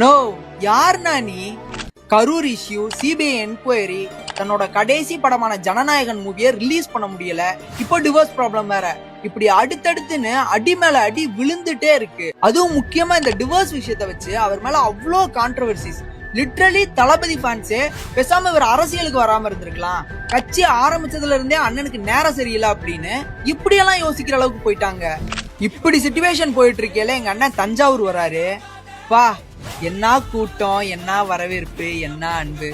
No யார்னா நீ? Karur issue, CBI enquiry, தன்னோட கடைசி படமான ஜனநாயகன் மூவியை ரிலீஸ் பண்ண முடியல. இப்போ டிவோர்ஸ் ப்ராப்ளம் வேற. இப்படி அடுத்தடுத்துன்னு அடி மேல அடி விழுந்துட்டே இருக்கு. அதுவும் முக்கியமா இந்த டிவோர்ஸ் விஷயத்த வச்சு அவர் மேல அவ்வளோ கான்ட்ரவர்சிஸ். லிட்ரலி தளபதி ஃபேன்ஸே பேசாம இவர் அரசியலுக்கு வராம இருந்திருக்கலாம், கட்சி ஆரம்பிச்சதுல இருந்தே அண்ணனுக்கு நேரம் சரியில்லை அப்படின்னு இப்படியெல்லாம் யோசிக்கிற அளவுக்கு போயிட்டாங்க. இப்படி சிச்சுவேஷன் போயிட்டு இருக்கேல எங்க அண்ணன் தஞ்சாவூர் வராரு. பா, என்ன கூட்டம், என்ன வரவேற்பு, என்ன அன்பு,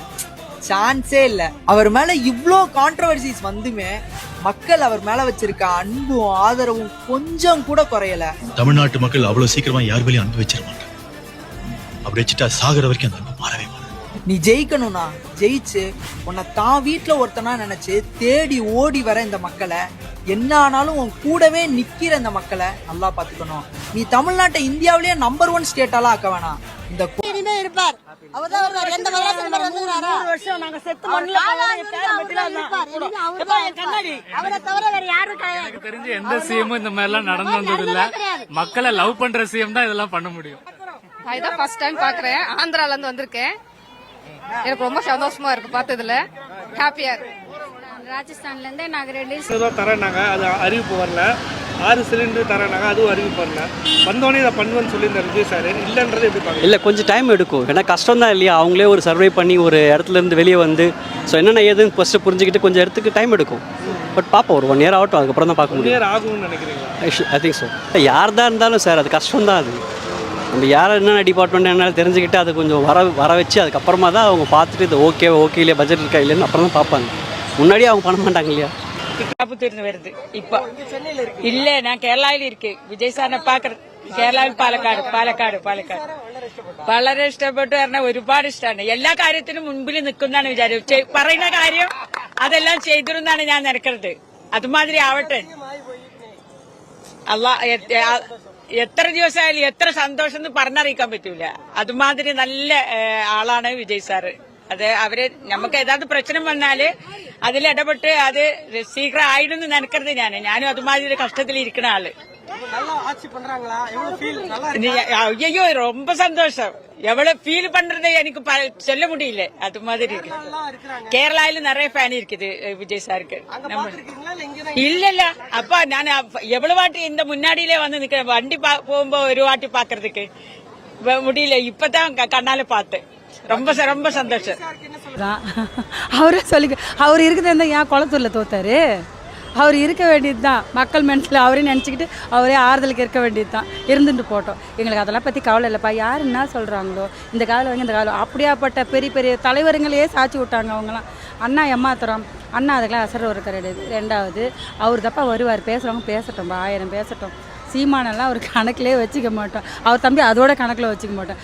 சான்ஸே இல்ல. அவர் மேல இவ்ளோ கான்ட்ரவர்சிஸ் வந்துமே மக்கள் அவர் மேல வச்சிருக்க அன்பும் ஆதரவும் கொஞ்சம் கூட குறையல. தமிழ்நாட்டு மக்கள் அவ்வளவு சீக்கிரமா யார் மேலேயும் அன்பு வச்சிட மாட்டாங்க. அப்படி வச்சுட்டா சாகர வரைக்கும் அந்த அன்பு மாறவே மாட்டாங்க. நீ ஜெயிக்கணும்னா ஜெயிச்சு உன்னை தான் வீட்டுல ஒருத்தனா நினைச்சு தேடி ஓடி வர இந்த மக்களை, என்ன ஆனாலும் உன் கூடவே நிக்கிற இந்த மக்களை நல்லா பாத்துக்கணும். நீ தமிழ்நாட்டை இந்தியாவிலேயே நம்பர் 1 ஸ்டேட்டாலாம் ஆக்க வேணாம். இந்த இருப்பார். தெரிஞ்சு எந்த சிஎம் இந்த மாதிரி எல்லாம் நடந்து வந்தது இல்ல. மக்களை லவ் பண்ற சிஎம் தான் இதெல்லாம் பண்ண முடியும். இதான் ஃபர்ஸ்ட் டைம் பாக்குறேன். ஆந்திரால இருந்து வந்திருக்கேன். எனக்கு ரொம்ப சந்தோஷமா இருக்கு பார்த்ததுல. ஹாப்பியா இருக்கு. ராஜஸ்தான்ல இருந்து நாங்க 2 தரேனாங்க, அது அறிவிப்பு வரல. 6 சிலிண்டர் தரேனாங்க, அதுவும் அறிவிப்பு வரல. வந்தோடனே இதை பண்ணுவேன்னு சொல்லியிருந்தார் விஜய் சார். இல்லைன்றது எப்படி பார்க்க? இல்லை, கொஞ்சம் டைம் எடுக்கும். ஏன்னா கஷ்டம் தான் இல்லையா, அவங்களே ஒரு சர்வை பண்ணி ஒரு இடத்துல இருந்து வெளியே வந்து ஸோ என்னென்ன ஏதுன்னு ஃபஸ்ட்டு புரிஞ்சுக்கிட்டு கொஞ்சம் இடத்துக்கு டைம் எடுக்கும். பட் பார்ப்போம், ஒரு 1 year ஆகட்டும், அதுக்கப்புறம் தான் பார்க்க முடியும். 1 year ஆகும்னு நினைக்கிறீங்களா? I think so. யார் தான் இருந்தாலும் சார் அது கஷ்டம் தான். அது நம்ம யார் என்னென்ன டிபார்ட்மெண்ட் என்ன தெரிஞ்சுக்கிட்டு அது கொஞ்சம் வர வச்சு அதுக்கப்புறமா தான் அவங்க பார்த்துட்டு இது ஓகே இல்லையா, பட்ஜெட் இருக்கா இல்லைன்னு அப்புறம் தான் பார்ப்பாங்க. முன்னாடியே அவங்க பண்ண மாட்டாங்க இல்லையா. வருது இப்ப இல்ல, நான் കേരളയിൽ இருக்கு. விஜய் சார் பாக்குறது കേരളയിൽ പാലക്കാട് വളരെ ഇഷ്ടപ്പെട്ടു. പറഞ്ഞാൽ ഒരുപാട് ഇഷ്ടമാണ്. എല്ലാ കാര്യത്തിനും മുൻപിൽ നിൽക്കുന്നതാണ് വിചാരിച്ചു. പറയുന്ന കാര്യം അതെല്ലാം ചെയ്തിരുന്നാണ് ഞാൻ നിனைக்கிறது. അതുമാതിരി ആവട്ടെ. എത്ര ദിവസമായാലും എത്ര സന്തോഷം എന്ന് പറഞ്ഞറിയിക്കാൻ പറ്റൂല. അതുമാതിരി നല്ല ആളാണ് വിജയ് സാറ്. അത് അവര് നമുക്ക് ഏതാണ്ട് പ്രശ്നം വന്നാല് അതിൽ ഇടപെട്ട് അത് സീക്രം ആയിടുന്ന് നിனைக்கிறது. ഞാനും അതുമാതിരി കഷ്ടത്തിൽ ഇരിക്കുന്ന ആള്. ஐயோ, ரொம்ப சந்தோஷம். எவ்வளவு ஃபீல் பண்றது எனக்கு சொல்ல முடியல. அது மாதிரி இருக்கு. கேரளால நிறைய ஃபேன் இருக்குது விஜய் சாருக்கு. இல்ல அப்பா, நான் எவ்வளவு வாட்டி இந்த முன்னாடியிலே வந்து நிக்கிறேன். வண்டி போகும்போ ஒரு வாட்டி பாக்குறதுக்கு முடியல. இப்பதான் கண்ணால பார்த்தேன். ரொம்ப ரொம்ப சந்தோஷம். அவரே சொல்லி அவர் இருக்கிறது ஏன் குளத்தூர்ல தோத்தாரு? அவர் இருக்க வேண்டியது தான். மக்கள் மனசில் அவரே நினச்சிக்கிட்டு அவரே ஆறுதலுக்கு இருக்க வேண்டியது தான். இருந்துட்டு போட்டோம். எங்களுக்கு அதெல்லாம் பற்றி கவலை இல்லைப்பா. யார் என்ன சொல்கிறாங்களோ, இந்த காலம் வாங்கி இந்த காலம் அப்படியாப்பட்ட பெரிய பெரிய தலைவருங்களையே சாட்சி விட்டாங்க அவங்களாம். அண்ணா ஏமாத்துறோம். அண்ணா அதுக்கெல்லாம் அசர் ஒரு கிடையாது. 2வது அவர் தப்பா வருவார். பேசுகிறவங்க பேசட்டும், 1000 பேசட்டும். சீமானெல்லாம் அவர் கணக்கிலே வச்சுக்க மாட்டோம். அவர் தம்பி அதோட கணக்கில் வச்சுக்க மாட்டோம்.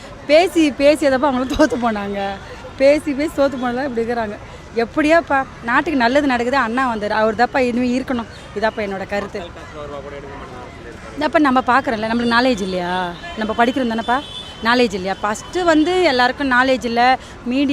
பேசியதப்போ அவங்களும் தோற்று போனாங்க. பேசி தோற்று போனதான் இப்படி இருக்கிறாங்க. எப்படியாப்பா நாட்டுக்கு நல்லது நடக்குது. அண்ணா வந்தார், அவர் தப்பா இனிமேல் இருக்கணும். இதாப்பா என்னோட கருத்து. இதப்போ நம்ம பார்க்குறோம்ல, நம்மளுக்கு நாலேஜ் இல்லையா, நம்ம படிக்கிறோம் தானேப்பா, நாலேஜ் இல்லையா. ஃபஸ்ட்டு எல்லாருக்கும் நாலேஜ் இல்லை. மீடியா